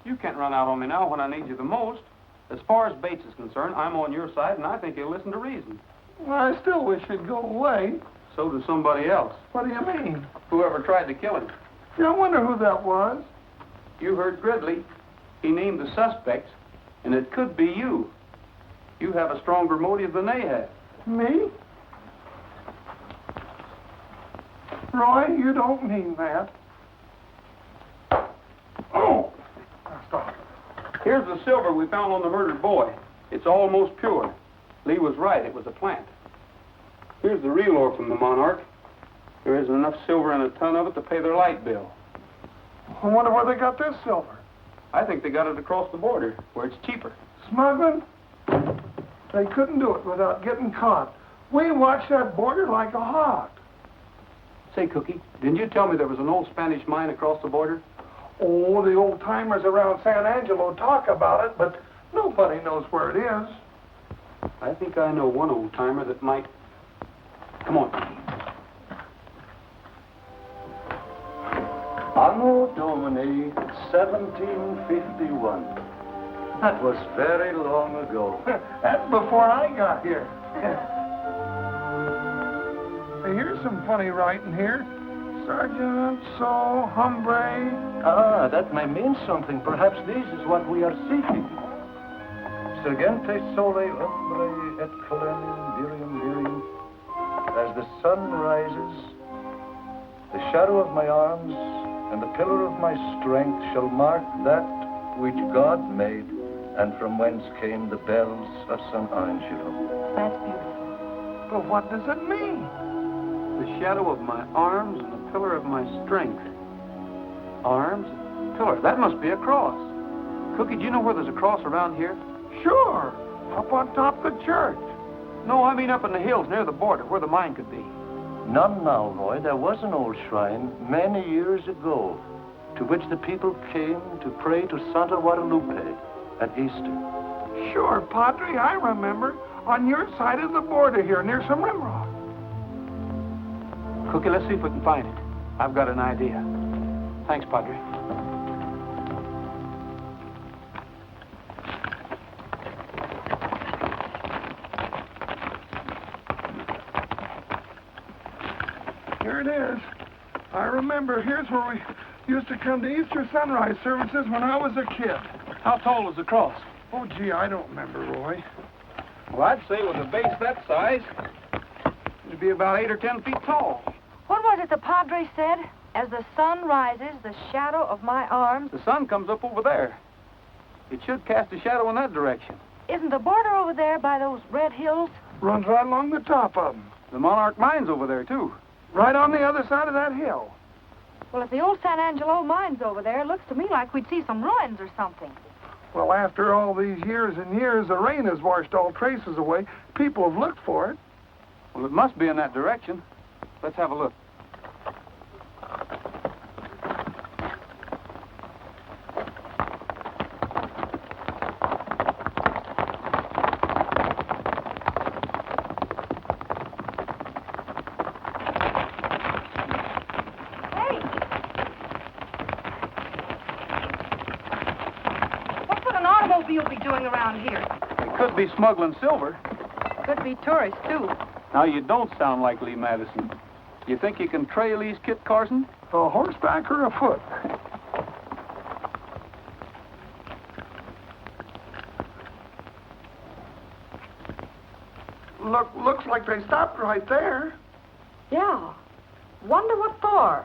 You can't run out on me now when I need you the most. As far as Bates is concerned, I'm on your side, and I think he'll listen to reason. I still wish he'd go away. So does somebody else. What do you mean? Whoever tried to kill him. Yeah, I wonder who that was. You heard Gridley. He named the suspects, and it could be you. You have a stronger motive than they have. Me? Roy, you don't mean that. Oh! Now stop. Here's the silver we found on the murdered boy. It's almost pure. Lee was right. It was a plant. Here's the real ore from the Monarch. There isn't enough silver in a ton of it to pay their light bill. I wonder where they got this silver. I think they got it across the border, where it's cheaper. Smuggling? They couldn't do it without getting caught. We watched that border like a hawk. Say, Cookie, didn't you tell me there was an old Spanish mine across the border? Oh, the old-timers around San Angelo talk about it, but nobody knows where it is. I think I know one old-timer that might... Come on. Anno Domini 1751. That was very long ago. That's before I got here. Hey, here's some funny writing here. Sergeant, so, hombre. Ah, that may mean something. Perhaps this is what we are seeking. Sergente sole hombre et colenim virium virium. As the sun rises, the shadow of my arms and the pillar of my strength shall mark that which God made, and from whence came the bells of San Angelo. That's beautiful. But what does it mean? The shadow of my arms and the pillar of my strength. Arms, pillar. That must be a cross. Cookie, do you know where there's a cross around here? Sure. Up on top of the church. No, I mean up in the hills near the border, where the mine could be. None now, Roy. There was an old shrine many years ago to which the people came to pray to Santa Guadalupe at Easter. Sure, Padre, I remember. On your side of the border here, near some rimrock. Cookie, let's see if we can find it. I've got an idea. Thanks, Padre. Here it is. I remember. Here's where we used to come to Easter sunrise services when I was a kid. How tall was the cross? Oh, gee, I don't remember, Roy. Well, I'd say with a base that size, it'd be about 8 or 10 feet tall. What was it the Padre said? As the sun rises, the shadow of my arms... The sun comes up over there. It should cast a shadow in that direction. Isn't the border over there by those red hills? Runs right along the top of them. The Monarch mine's over there, too. Right on the other side of that hill. Well, if the old San Angelo mine's over there, it looks to me like we'd see some ruins or something. Well, after all these years and years, the rain has washed all traces away. People have looked for it. Well, it must be in that direction. Let's have a look. mobile be doing around here? It could be smuggling silver. Could be tourists, too. Now, you don't sound like Lee Madison. You think you can trail these Kit Carson? A horseback or afoot? Looks like they stopped right there. Yeah. Wonder what for?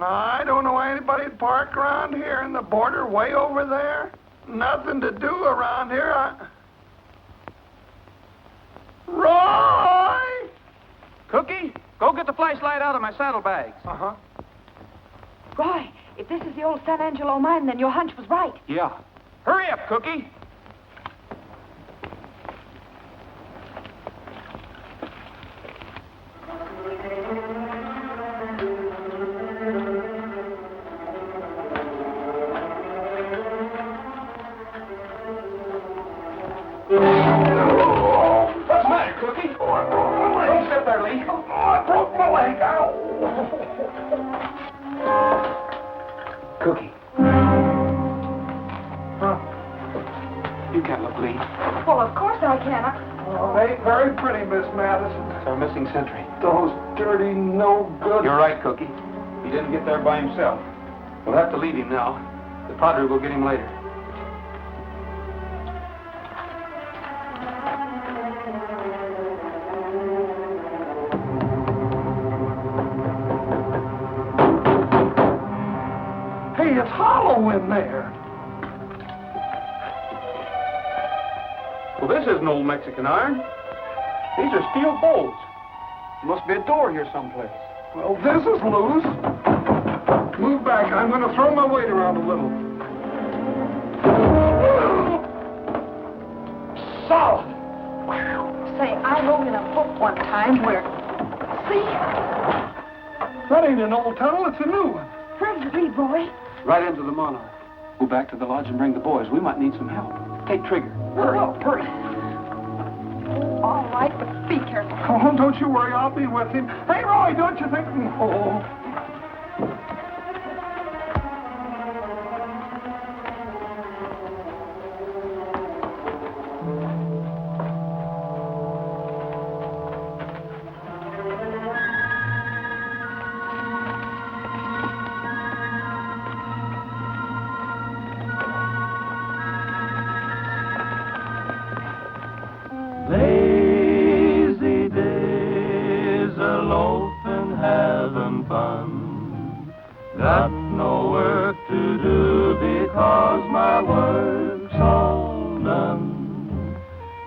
I don't know why anybody'd park around here in the border way over there. Nothing to do around here. Roy! Cookie, go get the flashlight out of my saddlebags. Uh-huh. Roy, if this is the old San Angelo mine, then your hunch was right. Yeah. Hurry up, Cookie. What's the matter, Cookie? Oh, I broke my leg. Don't sit there, Lee. Oh, I broke my leg. Ow. Cookie. You can't look, Lee. Well, of course I can. Oh, they ain't very pretty, Miss Madison. It's our missing sentry. Those dirty, no good. You're right, Cookie. He didn't get there by himself. We'll have to leave him now. The padre will get him later. Hey, it's hollow in there. Well, this isn't old Mexican iron. These are steel bolts. There must be a door here someplace. Well, this is loose. Move back. I'm going to throw my weight around a little. Solid. Say, I wrote in a book one time where... See? That ain't an old tunnel. It's a new one. Where did you read, Roy? Right into the Monarch. Go back to the lodge and bring the boys. We might need some help. Take Trigger. Hurry, hurry. All right, but be careful. Oh, don't you worry. I'll be with him. Hey, Roy, don't you think... Oh. Lazy days, a loafing, having fun. Got no work to do because my work's all done.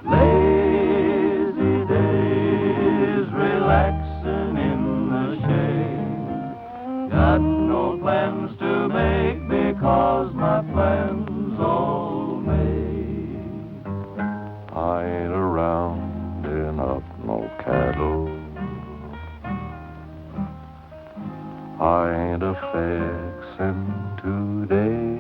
Lazy days, relaxing in the shade. Got no plans to make because my plans all made. I ain't around in up no cattle. I ain't a fixin' today.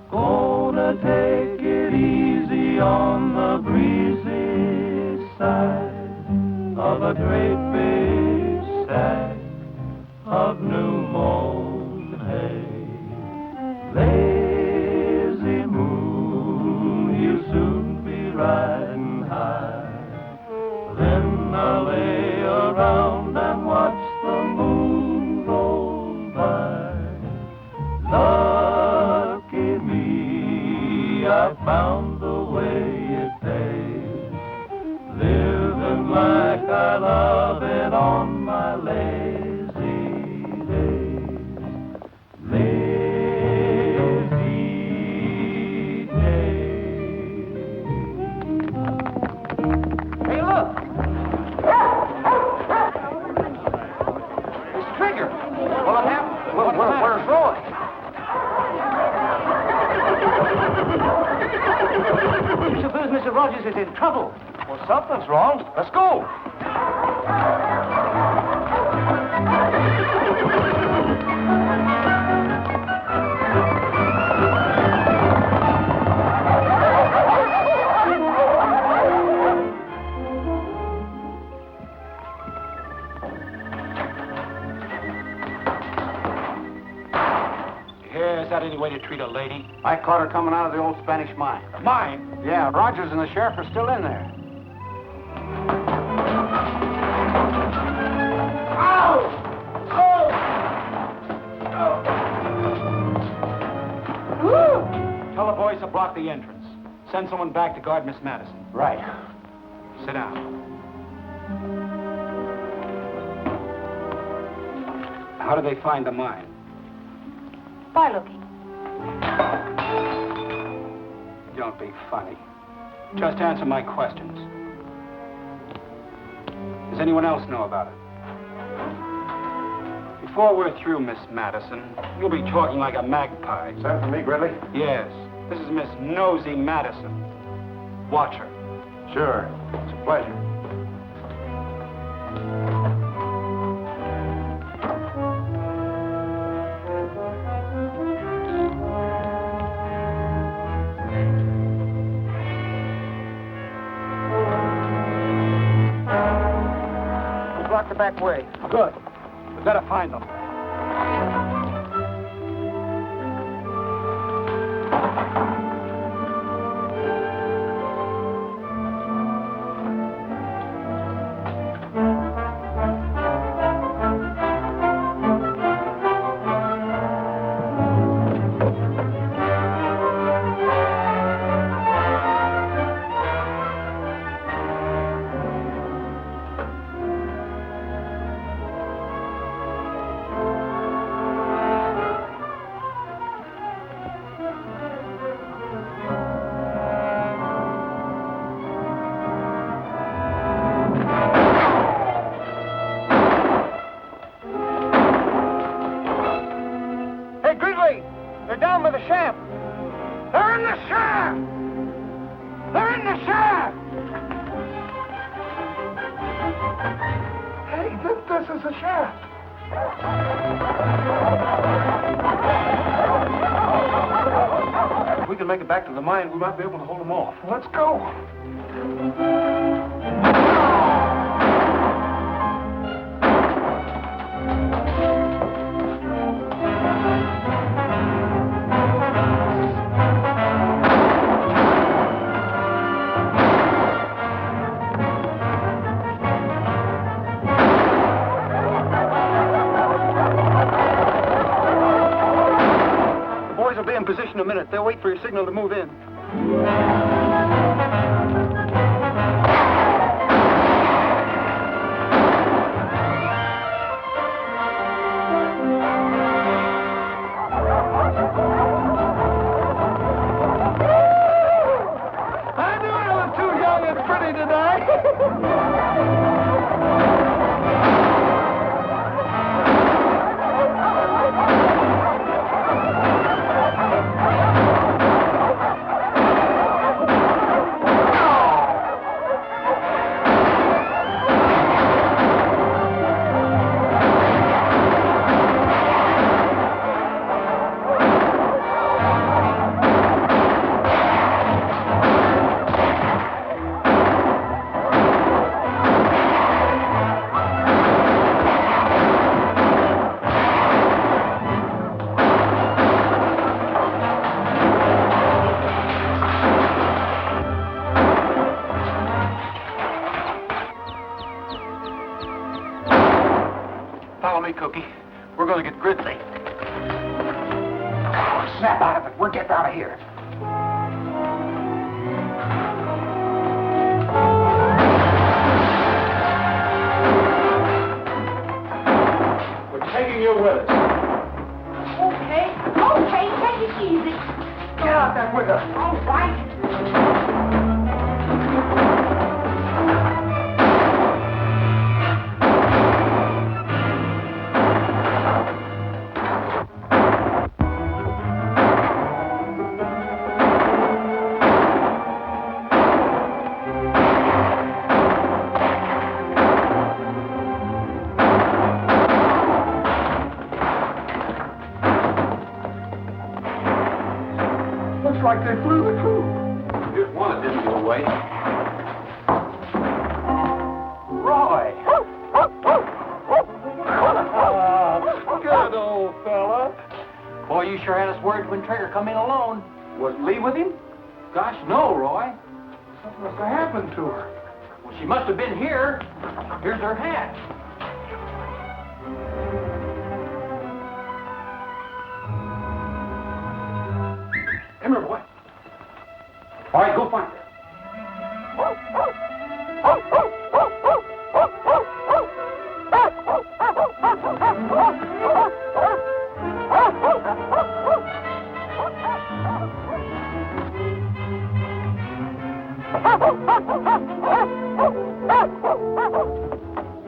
Gonna take it easy on the breezy side of a great big stack of new mown hay. Lazy moon, you'll soon be riding high. Then I'll lay around and watch the moon roll by. Lucky me, I found the way it pays. Living like I love it on my lazy days. Lazy days. Hey, look! It's Trigger. What happened? Where's Roy? You suppose Mr. Rogers is in trouble? Well, something's wrong. Let's go. Boy, is that any way to treat a lady? I caught her coming out of the old Spanish mine. The mine? Yeah, Rogers and the sheriff are still in there. Tell the boys to block the entrance. Send someone back to guard Miss Madison. Right. Sit down. How do they find the mine? By looking. Don't be funny. Just answer my questions. Does anyone else know about it? Before we're through, Miss Madison, you'll be talking like a magpie. Is that for me, Gridley? Yes. This is Miss Nosy Madison. Watch her. Sure. It's a pleasure. We blocked the back way. Good. We better find them. If we can make it back to the mine, we might be able to hold them off. Let's go. In a minute. They'll wait for your signal to move in. I knew I was too young and pretty today. Follow me, Cookie. We're going to get Gridley. Snap out of it. We're getting out of here. We're taking you with us. Okay, take it easy. Get out that window. All right. Looks like they flew the coop. Here's one that didn't get away. Roy. Good old fella. Boy, you sure had us worried when Trigger come in alone. Was Lee with him? Gosh, no, Roy. What must have happened to her? Well, she must have been here. Here's her hat. Come here, boy. All right, go find her.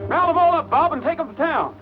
Round them all up, Bob, and take them to town.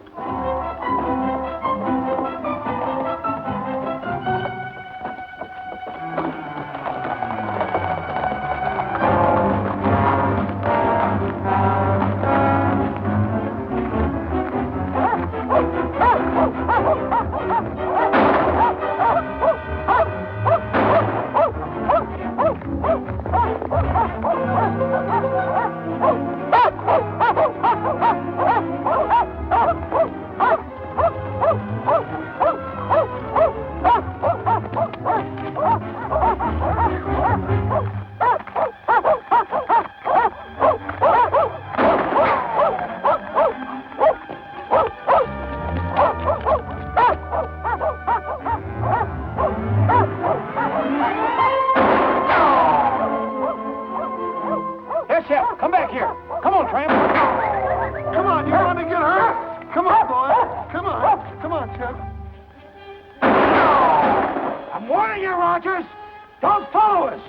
Come back here. Come on, Tramp. Come on, you want to get hurt? Come on, boy. Come on. Come on, Chip. I'm warning you, Rogers. Don't follow us.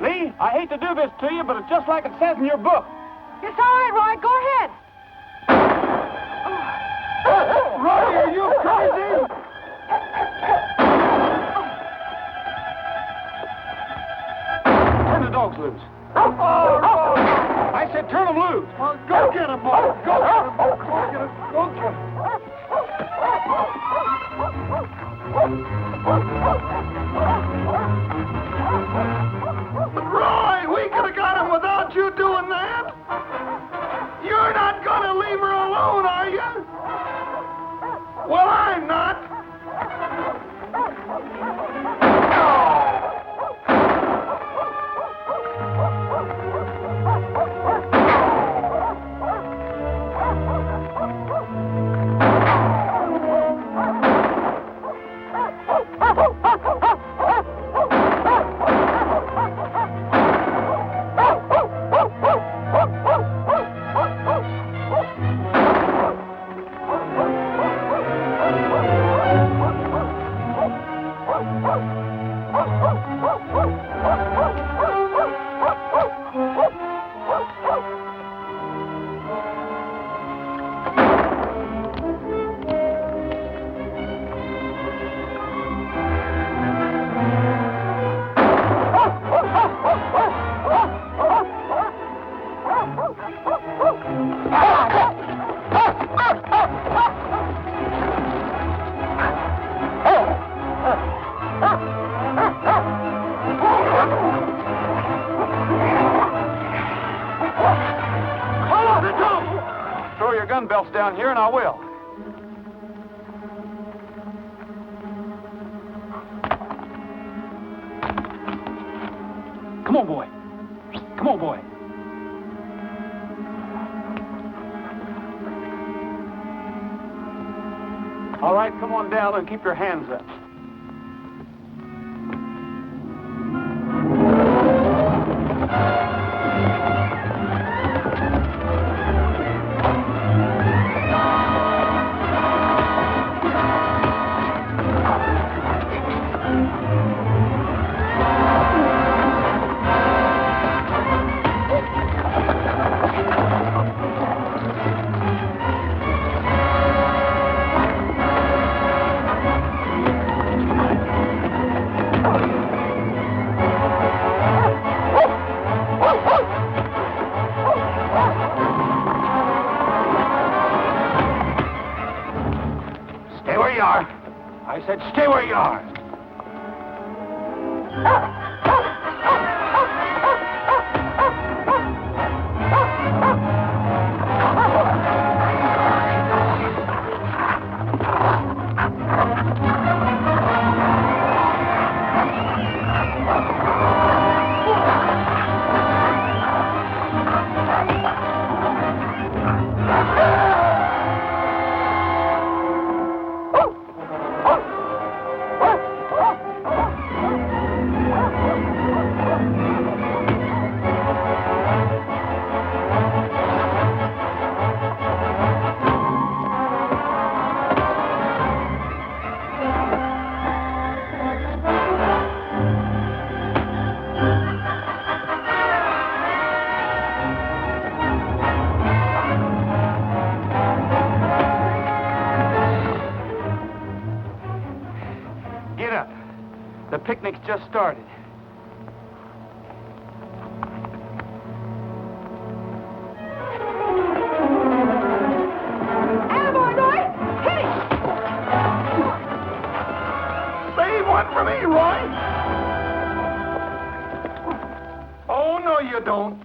Lee, I hate to do this to you, but it's just like it says in your book. It's all right, Roy. Go ahead. Roy, are you crazy? Turn the dogs loose. Oh, Roy. I said turn them loose. Well, go get him, boy. Go get him. Go get him. Go get him. Roy, we could have got him without you doing that. You're not going to leave her alone, are you? Well, I'm not. Throw your gun belts down here and I will. Come on, boy. Come on, boy. All right, come on down and keep your hands up. Stay where you are. I said stay where you are. Get up. The picnic's just started. Attaboy, Roy! Hit it! Save one for me, Roy! Oh, no, you don't.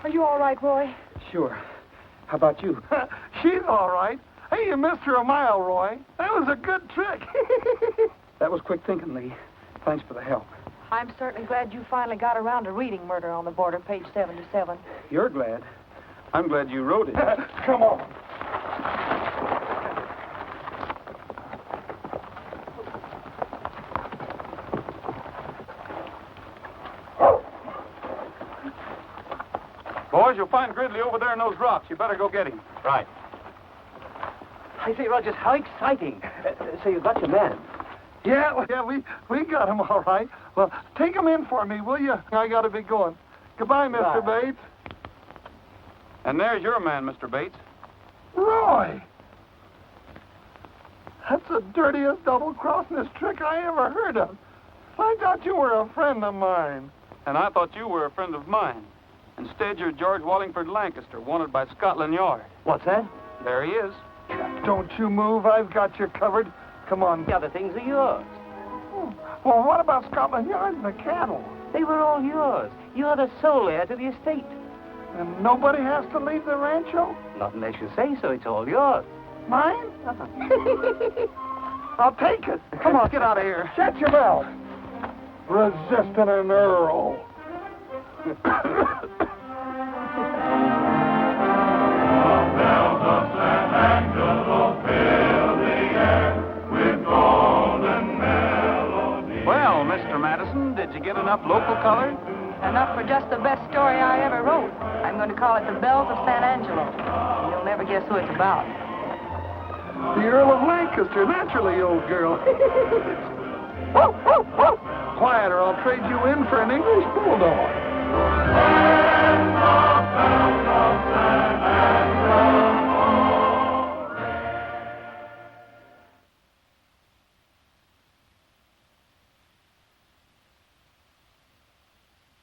Are you all right, Roy? Sure. How about you? She's all right. Hey, you missed her a mile, Roy. That was a good trick. That was quick thinking, Lee. Thanks for the help. I'm certainly glad you finally got around to reading Murder on the Border, page 77. You're glad. I'm glad you wrote it. Come on. Boys, you'll find Gridley over there in those rocks. You better go get him. Right. I say, Rogers, how exciting. So you got your man. Yeah, we got him all right. Well, take him in for me, will you? I got to be going. Goodbye, Mr. Bates. And there's your man, Mr. Bates. Roy! That's the dirtiest double-crossing trick I ever heard of. I thought you were a friend of mine. And I thought you were a friend of mine. Instead, you're George Wallingford Lancaster, wanted by Scotland Yard. What's that? There he is. Don't you move. I've got you covered. Come on. The other things are yours. Well, what about Scotland Yard and the cattle? They were all yours. You're the sole heir to the estate. And nobody has to leave the rancho? Not unless you say so. It's all yours. Mine? I'll take it. Come on, get out of here. Shut your mouth. Resisting an earl. Bells of San Angelo fill the air with golden melody. Well, Mr. Madison, did you get enough local color? Enough for just the best story I ever wrote. I'm going to call it The Bells of San Angelo. You'll never guess who it's about. The Earl of Lancaster, naturally, old girl. Quiet, or I'll trade you in for an English bulldog.